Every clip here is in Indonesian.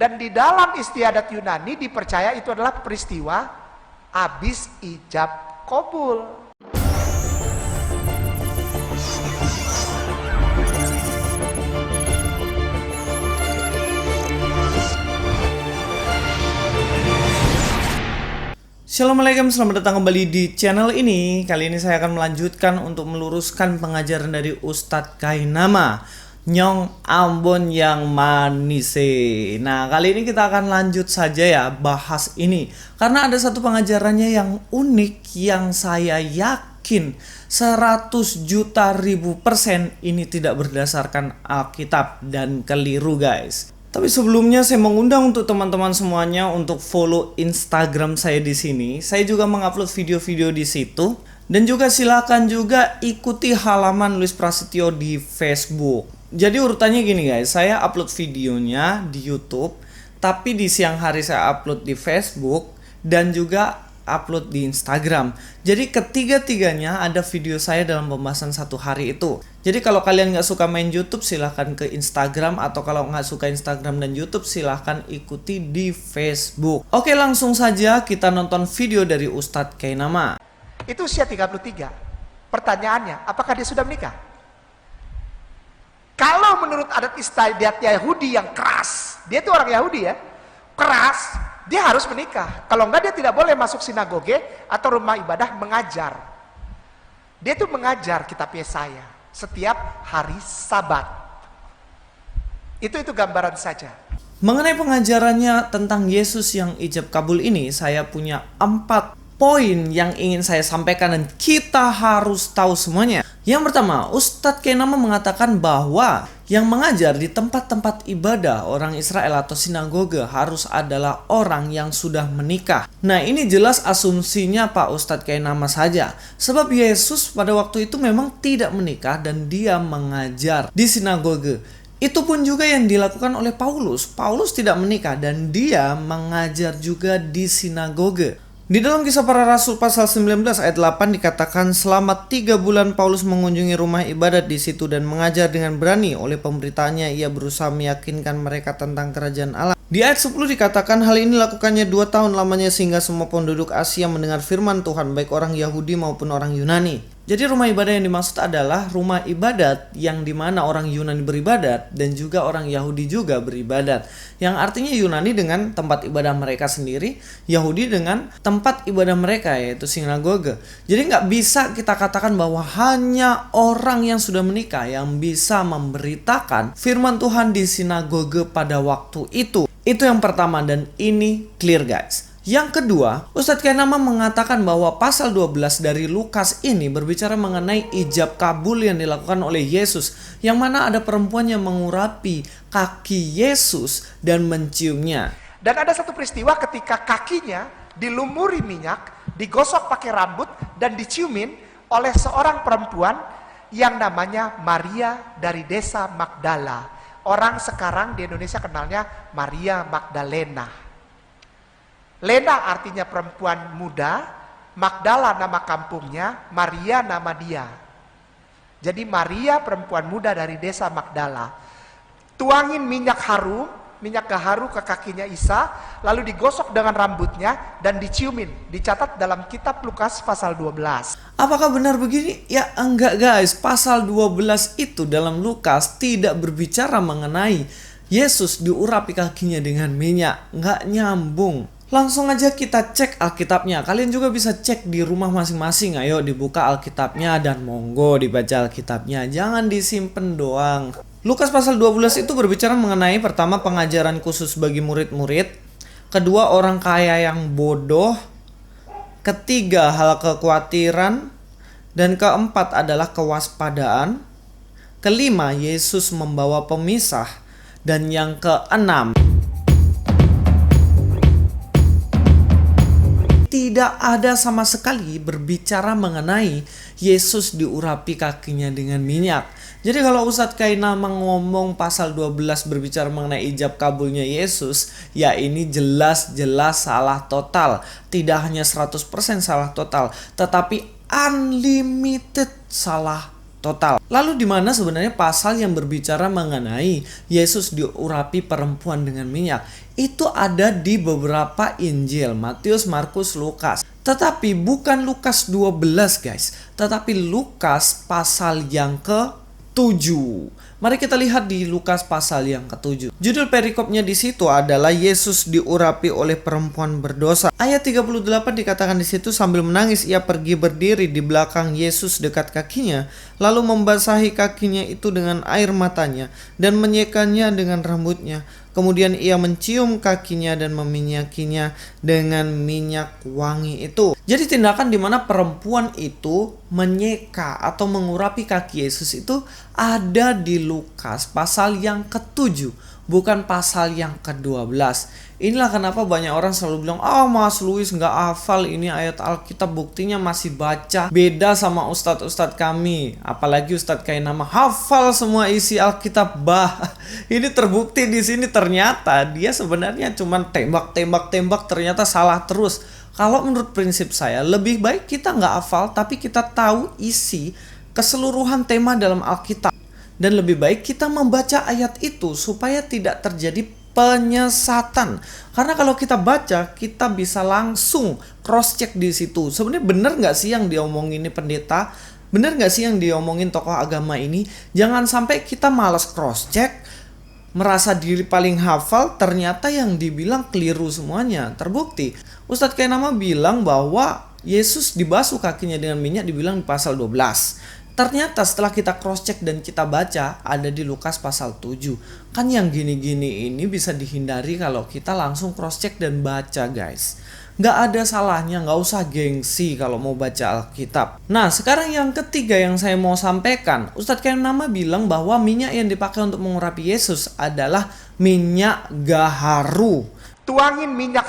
Dan di dalam istiadat Yunani dipercaya itu adalah peristiwa habis ijab kabul. Assalamualaikum, selamat datang kembali di channel ini. Kali ini saya akan melanjutkan untuk meluruskan pengajaran dari Ustadz Kainama, Nyong Ambon yang manise. Nah, kali ini kita akan lanjut saja ya bahas ini, karena ada satu pengajarannya yang unik yang saya yakin 100 juta ribu % ini tidak berdasarkan Alkitab dan keliru, guys. Tapi sebelumnya saya mengundang untuk teman-teman semuanya untuk follow Instagram saya di sini. Saya juga mengupload video-video di situ. Dan juga silakan juga ikuti halaman Luis Prasetyo di Facebook. Jadi urutannya gini guys, saya upload videonya di YouTube, tapi di siang hari saya upload di Facebook dan juga upload di Instagram. Jadi ketiga-tiganya ada video saya dalam pembahasan satu hari itu. Jadi kalau kalian nggak suka main YouTube, silahkan ke Instagram, atau kalau nggak suka Instagram dan YouTube, silahkan ikuti di Facebook. Oke, langsung saja kita nonton video dari Ustadz Kainama. Itu usia 33. Pertanyaannya, apakah dia sudah menikah? Kalau menurut adat istiadat Yahudi yang keras, dia itu orang Yahudi ya, keras, dia harus menikah. Kalau enggak dia tidak boleh masuk sinagoge atau rumah ibadah mengajar. Dia itu mengajar kitab Yesaya setiap hari Sabat. Itu gambaran saja. Mengenai pengajarannya tentang Yesus yang ijab kabul ini, saya punya 4 poin yang ingin saya sampaikan dan kita harus tahu semuanya. Yang pertama, Ustadz Kainama mengatakan bahwa yang mengajar di tempat-tempat ibadah orang Israel atau sinagoge harus adalah orang yang sudah menikah. Nah, ini jelas asumsinya Pak Ustadz Kainama saja. Sebab Yesus pada waktu itu memang tidak menikah dan dia mengajar di sinagoge. Itu pun juga yang dilakukan oleh Paulus. Paulus tidak menikah dan dia mengajar juga di sinagoge. Di dalam Kisah Para Rasul pasal 19 ayat 8 dikatakan selama 3 bulan Paulus mengunjungi rumah ibadat di situ dan mengajar dengan berani. Oleh pemberitaannya ia berusaha meyakinkan mereka tentang kerajaan Allah. Di ayat 10 dikatakan hal ini lakukannya 2 tahun lamanya sehingga semua penduduk Asia mendengar firman Tuhan, baik orang Yahudi maupun orang Yunani. Jadi rumah ibadah yang dimaksud adalah rumah ibadat yang dimana orang Yunani beribadat dan juga orang Yahudi juga beribadat. Yang artinya Yunani dengan tempat ibadah mereka sendiri, Yahudi dengan tempat ibadah mereka yaitu sinagoge. Jadi nggak bisa kita katakan bahwa hanya orang yang sudah menikah yang bisa memberitakan firman Tuhan di sinagoge pada waktu itu. Itu yang pertama dan ini clear guys. Yang kedua, Ustadz Kainama mengatakan bahwa pasal 12 dari Lukas ini berbicara mengenai ijab kabul yang dilakukan oleh Yesus, yang mana ada perempuan yang mengurapi kaki Yesus dan menciumnya. Dan ada satu peristiwa ketika kakinya dilumuri minyak, digosok pakai rambut dan diciumin oleh seorang perempuan yang namanya Maria dari desa Magdala. Orang sekarang di Indonesia kenalnya Maria Magdalena. Lena artinya perempuan muda, Magdala nama kampungnya, Maria nama dia. Jadi Maria perempuan muda dari desa Magdala. Tuangin minyak harum, minyak gaharu ke kakinya Isa, lalu digosok dengan rambutnya dan diciumin. Dicatat dalam kitab Lukas pasal 12. Apakah benar begini? Ya enggak guys, pasal 12 itu dalam Lukas tidak berbicara mengenai Yesus diurapi kakinya dengan minyak. Enggak nyambung. Langsung aja kita cek Alkitabnya. Kalian juga bisa cek di rumah masing-masing. Ayo dibuka Alkitabnya dan monggo dibaca Alkitabnya. Jangan disimpen doang. Lukas pasal 12 itu berbicara mengenai pertama pengajaran khusus bagi murid-murid. Kedua orang kaya yang bodoh. Ketiga hal kekhawatiran. Dan keempat adalah kewaspadaan. Kelima Yesus membawa pemisah. Dan yang keenam, tidak ada sama sekali berbicara mengenai Yesus diurapi kakinya dengan minyak. Jadi kalau Ustadz Kainama ngomong pasal 12 berbicara mengenai ijab kabulnya Yesus, ya ini jelas-jelas salah total. Tidak hanya 100% salah total, tetapi unlimited salah total. Lalu di mana sebenarnya pasal yang berbicara mengenai Yesus diurapi perempuan dengan minyak? Itu ada di beberapa Injil, Matius, Markus, Lukas. Tetapi bukan Lukas 12 guys, tetapi Lukas pasal yang ke-7. Mari kita lihat di Lukas pasal yang ke-7. Judul perikopnya di situ adalah Yesus diurapi oleh perempuan berdosa. Ayat 38 dikatakan di situ, sambil menangis ia pergi berdiri di belakang Yesus dekat kakinya, lalu membasahi kakinya itu dengan air matanya dan menyekannya dengan rambutnya. Kemudian ia mencium kakinya dan meminyakinya dengan minyak wangi itu. Jadi tindakan di mana perempuan itu menyeka atau mengurapi kaki Yesus itu ada di Lukas pasal yang ke-7, bukan pasal yang ke-12. Inilah kenapa banyak orang selalu bilang, Mas Luis nggak hafal ini ayat Alkitab, buktinya masih baca. Beda sama ustadz-ustadz kami, apalagi Ustadz Kainama hafal semua isi Alkitab. Ini terbukti di sini ternyata dia sebenarnya cuma tembak, ternyata salah terus. Kalau menurut prinsip saya, lebih baik kita nggak hafal, tapi kita tahu isi keseluruhan tema dalam Alkitab. Dan lebih baik kita membaca ayat itu supaya tidak terjadi penyesatan. Karena kalau kita baca, kita bisa langsung cross check di situ. Sebenarnya benar nggak sih yang diomongin ini pendeta? Benar nggak sih yang diomongin tokoh agama ini? Jangan sampai kita malas cross check, merasa diri paling hafal, ternyata yang dibilang keliru semuanya. Terbukti Ustadz Kainama bilang bahwa Yesus dibasuh kakinya dengan minyak, dibilang di pasal 12. Ternyata setelah kita cross check dan kita baca ada di Lukas pasal 7. Kan yang gini-gini ini bisa dihindari kalau kita langsung cross check dan baca guys. Nggak ada salahnya, nggak usah gengsi kalau mau baca Alkitab. Nah sekarang yang ketiga yang saya mau sampaikan, Ustadz Kainama bilang bahwa minyak yang dipakai untuk mengurapi Yesus adalah minyak gaharu. Tuangin minyak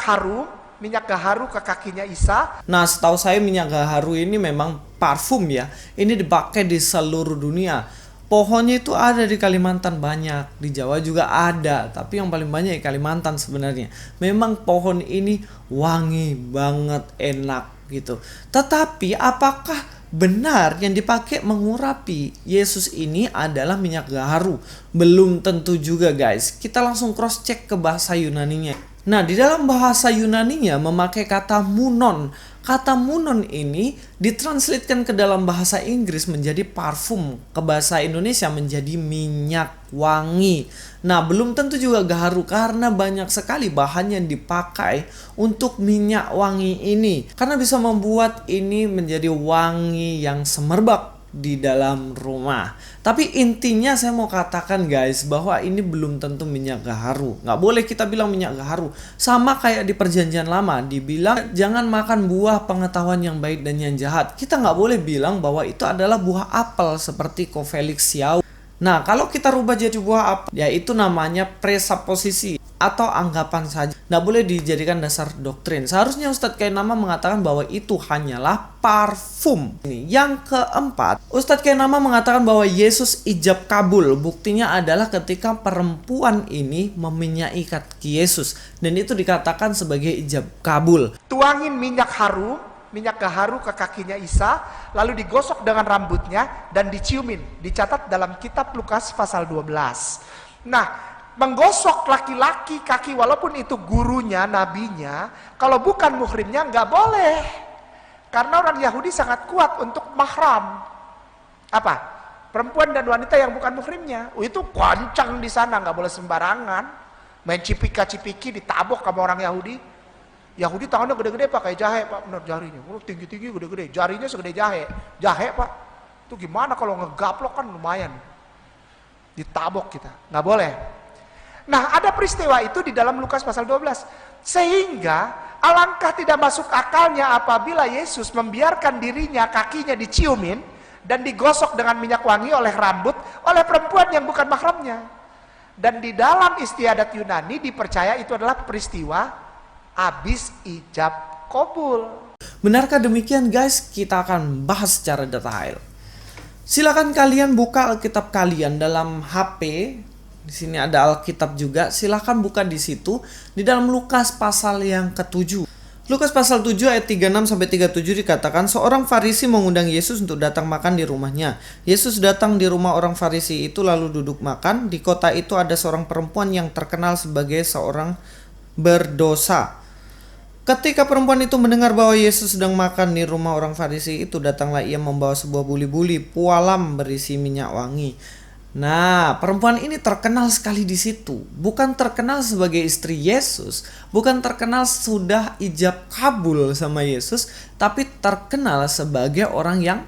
gaharu ke kakinya Isa. Nah setahu saya minyak gaharu ini memang parfum ya. Ini dipakai di seluruh dunia. Pohonnya itu ada di Kalimantan banyak, di Jawa juga ada, tapi yang paling banyak di Kalimantan sebenarnya. Memang pohon ini wangi banget, enak gitu. Tetapi apakah benar yang dipakai mengurapi Yesus ini adalah minyak gaharu? Belum tentu juga guys. Kita langsung cross check ke bahasa Yunaninya. Nah, di dalam bahasa Yunaninya memakai kata munon. Kata munon ini ditranslatekan ke dalam bahasa Inggris menjadi parfum, ke bahasa Indonesia menjadi minyak wangi. Nah, belum tentu juga gaharu karena banyak sekali bahan yang dipakai untuk minyak wangi ini. Karena bisa membuat ini menjadi wangi yang semerbak di dalam rumah. Tapi intinya saya mau katakan guys bahwa ini belum tentu minyak gaharu. Nggak boleh kita bilang minyak gaharu. Sama kayak di perjanjian lama dibilang jangan makan buah pengetahuan yang baik dan yang jahat. Kita nggak boleh bilang bahwa itu adalah buah apel seperti Covelix Xiao. Nah kalau kita rubah jadi buah apel, yaitu namanya presuposisi atau anggapan saja. Nggak boleh dijadikan dasar doktrin. Seharusnya Ustadz Kainama mengatakan bahwa itu hanyalah parfum. Yang keempat, Ustadz Kainama mengatakan bahwa Yesus ijab kabul. Buktinya adalah ketika perempuan ini meminyaki kaki Yesus. Dan itu dikatakan sebagai ijab kabul. Tuangin minyak gaharu ke kakinya Isa, lalu digosok dengan rambutnya dan diciumin. Dicatat dalam kitab Lukas pasal 12. Nah, menggosok laki-laki kaki walaupun itu gurunya, nabinya, kalau bukan muhrimnya nggak boleh. Karena orang Yahudi sangat kuat untuk mahram. Apa? Perempuan dan wanita yang bukan muhrimnya. Itu kencang di sana, nggak boleh sembarangan. Main cipika-cipiki ditabok sama orang Yahudi. Yahudi tangannya gede-gede pakai jahe pak, bener jarinya. Tinggi-tinggi gede-gede, jarinya segede jahe. Jahe pak. Itu gimana kalau ngegaplok kan lumayan. Ditabok kita, nggak boleh. Nah ada peristiwa itu di dalam Lukas pasal 12. Sehingga alangkah tidak masuk akalnya apabila Yesus membiarkan dirinya, kakinya diciumin dan digosok dengan minyak wangi oleh rambut oleh perempuan yang bukan mahramnya. Dan di dalam istiadat Yunani dipercaya itu adalah peristiwa habis ijab kabul. Benarkah demikian guys? Kita akan bahas secara detail. Silakan kalian buka Alkitab kalian dalam HP. Di sini ada Alkitab juga. Silakan buka di situ di dalam Lukas pasal yang ke-7. Lukas pasal 7 ayat 36-37 dikatakan, seorang Farisi mengundang Yesus untuk datang makan di rumahnya. Yesus datang di rumah orang Farisi itu lalu duduk makan. Di kota itu ada seorang perempuan yang terkenal sebagai seorang berdosa. Ketika perempuan itu mendengar bahwa Yesus sedang makan di rumah orang Farisi itu, datanglah ia membawa sebuah buli-buli pualam berisi minyak wangi. Nah, perempuan ini terkenal sekali di situ. Bukan terkenal sebagai istri Yesus, bukan terkenal sudah ijab kabul sama Yesus, tapi terkenal sebagai orang yang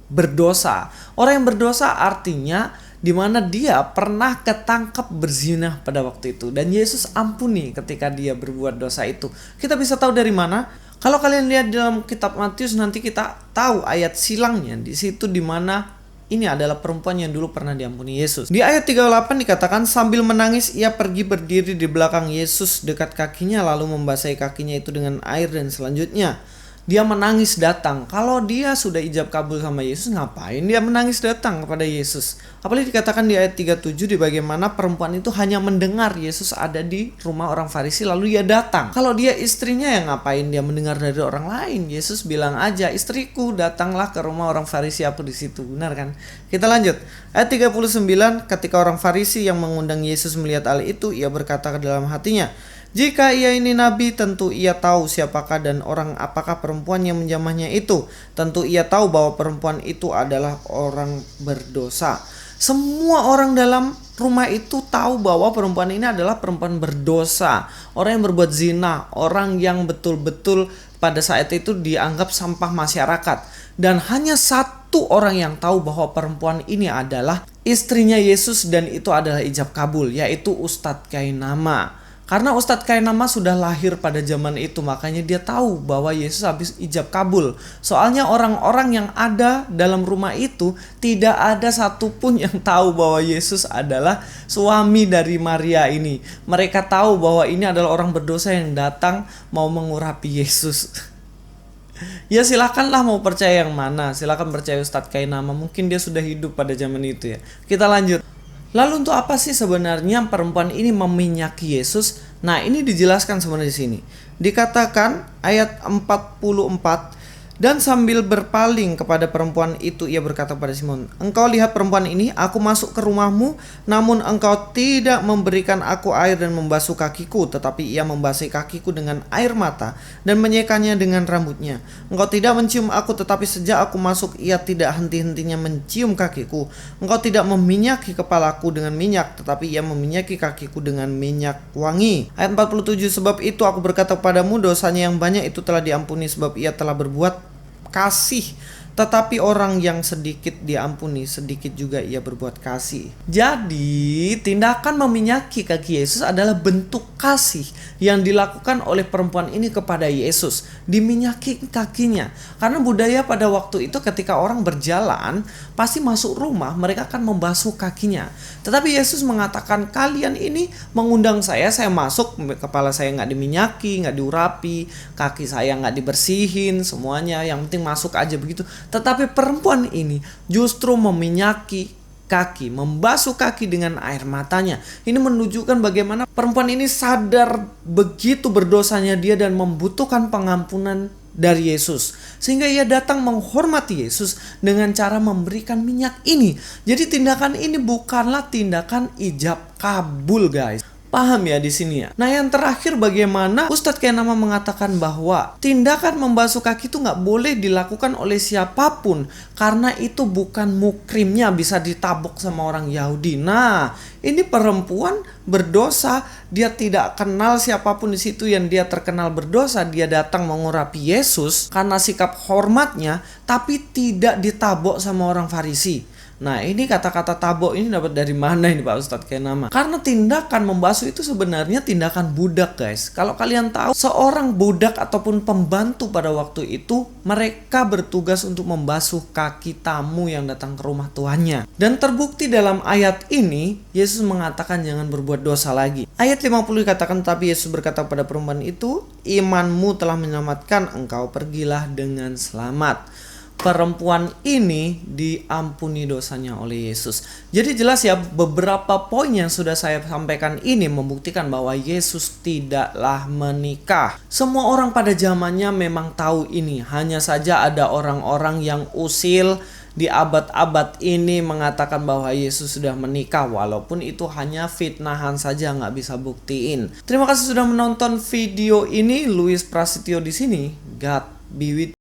berdosa. Orang yang berdosa artinya di mana dia pernah ketangkep berzina pada waktu itu, dan Yesus ampuni ketika dia berbuat dosa itu. Kita bisa tahu dari mana? Kalau kalian lihat dalam kitab Matius, nanti kita tahu ayat silangnya di situ, di mana ini adalah perempuan yang dulu pernah diampuni Yesus. Di ayat 38 dikatakan, sambil menangis ia pergi berdiri di belakang Yesus dekat kakinya, lalu membasahi kakinya itu dengan air, dan selanjutnya dia menangis datang. Kalau dia sudah ijab kabul sama Yesus, ngapain dia menangis datang kepada Yesus? Apalagi dikatakan di ayat 37 di bagaimana perempuan itu hanya mendengar Yesus ada di rumah orang Farisi lalu ia datang. Kalau dia istrinya, yang ngapain dia mendengar dari orang lain? Yesus bilang aja, istriku datanglah ke rumah orang Farisi, aku di situ. Benar kan? Kita lanjut. Ayat 39, ketika orang Farisi yang mengundang Yesus melihat hal itu, ia berkata ke dalam hatinya, jika ia ini nabi, tentu ia tahu siapakah dan orang apakah perempuan yang menjamahnya itu. Tentu ia tahu bahwa perempuan itu adalah orang berdosa. Semua orang dalam rumah itu tahu bahwa perempuan ini adalah perempuan berdosa, orang yang berbuat zina, orang yang betul-betul pada saat itu dianggap sampah masyarakat. Dan hanya satu orang yang tahu bahwa perempuan ini adalah istrinya Yesus, dan itu adalah ijab kabul, yaitu Ustadz Kainama. Karena Ustadz Kainama sudah lahir pada zaman itu, makanya dia tahu bahwa Yesus habis ijab kabul. Soalnya orang-orang yang ada dalam rumah itu tidak ada satupun yang tahu bahwa Yesus adalah suami dari Maria ini. Mereka tahu bahwa ini adalah orang berdosa yang datang mau mengurapi Yesus. Ya silakanlah mau percaya yang mana, silakan percaya Ustadz Kainama, mungkin dia sudah hidup pada zaman itu ya. Kita lanjut. Lalu untuk apa sih sebenarnya perempuan ini meminyaki Yesus? Nah, ini dijelaskan sebenarnya di sini. Dikatakan ayat 44, dan sambil berpaling kepada perempuan itu ia berkata pada Simon, engkau lihat perempuan ini, aku masuk ke rumahmu, namun engkau tidak memberikan aku air dan membasuh kakiku, tetapi ia membasahi kakiku dengan air mata dan menyekannya dengan rambutnya. Engkau tidak mencium aku, tetapi sejak aku masuk ia tidak henti-hentinya mencium kakiku. Engkau tidak meminyaki kepalaku dengan minyak, tetapi ia meminyaki kakiku dengan minyak wangi. Ayat 47, sebab itu aku berkata kepadamu, dosanya yang banyak itu telah diampuni, sebab ia telah berbuat kasih. Tetapi orang yang sedikit diampuni, sedikit juga ia berbuat kasih. Jadi tindakan meminyaki kaki Yesus adalah bentuk kasih yang dilakukan oleh perempuan ini kepada Yesus. Diminyaki kakinya. Karena budaya pada waktu itu ketika orang berjalan pasti masuk rumah, mereka akan membasuh kakinya. Tetapi Yesus mengatakan, kalian ini mengundang saya masuk, kepala saya nggak diminyaki, nggak diurapi, kaki saya nggak dibersihin, semuanya yang penting masuk aja begitu. Tetapi perempuan ini justru meminyaki kaki, membasuh kaki dengan air matanya. Ini menunjukkan bagaimana perempuan ini sadar begitu berdosanya dia dan membutuhkan pengampunan dari Yesus. Sehingga ia datang menghormati Yesus dengan cara memberikan minyak ini. Jadi tindakan ini bukanlah tindakan ijab kabul, guys. Paham ya di sini ya. Nah yang terakhir, bagaimana Ustadz Kainama mengatakan bahwa tindakan membasuh kaki itu nggak boleh dilakukan oleh siapapun karena itu bukan mukrimnya, bisa ditabok sama orang Yahudi. Nah ini perempuan berdosa, dia tidak kenal siapapun di situ, yang dia terkenal berdosa, dia datang mengurapi Yesus karena sikap hormatnya, tapi tidak ditabok sama orang Farisi. Nah ini kata-kata tabok ini dapat dari mana ini Pak Ustadz Kainama? Karena tindakan membasuh itu sebenarnya tindakan budak, guys. Kalau kalian tahu, seorang budak ataupun pembantu pada waktu itu, mereka bertugas untuk membasuh kaki tamu yang datang ke rumah tuannya. Dan terbukti dalam ayat ini, Yesus mengatakan jangan berbuat dosa lagi. Ayat 50 dikatakan, tapi Yesus berkata kepada perempuan itu, imanmu telah menyelamatkan engkau, pergilah dengan selamat. perempuan ini diampuni dosanya oleh Yesus. Jadi jelas ya, beberapa poin yang sudah saya sampaikan ini membuktikan bahwa Yesus tidaklah menikah. Semua orang pada zamannya memang tahu ini. Hanya saja ada orang-orang yang usil di abad-abad ini mengatakan bahwa Yesus sudah menikah, walaupun itu hanya fitnahan saja, nggak bisa buktiin. Terima kasih sudah menonton video ini. Louis Prasetyo di sini. God be with you.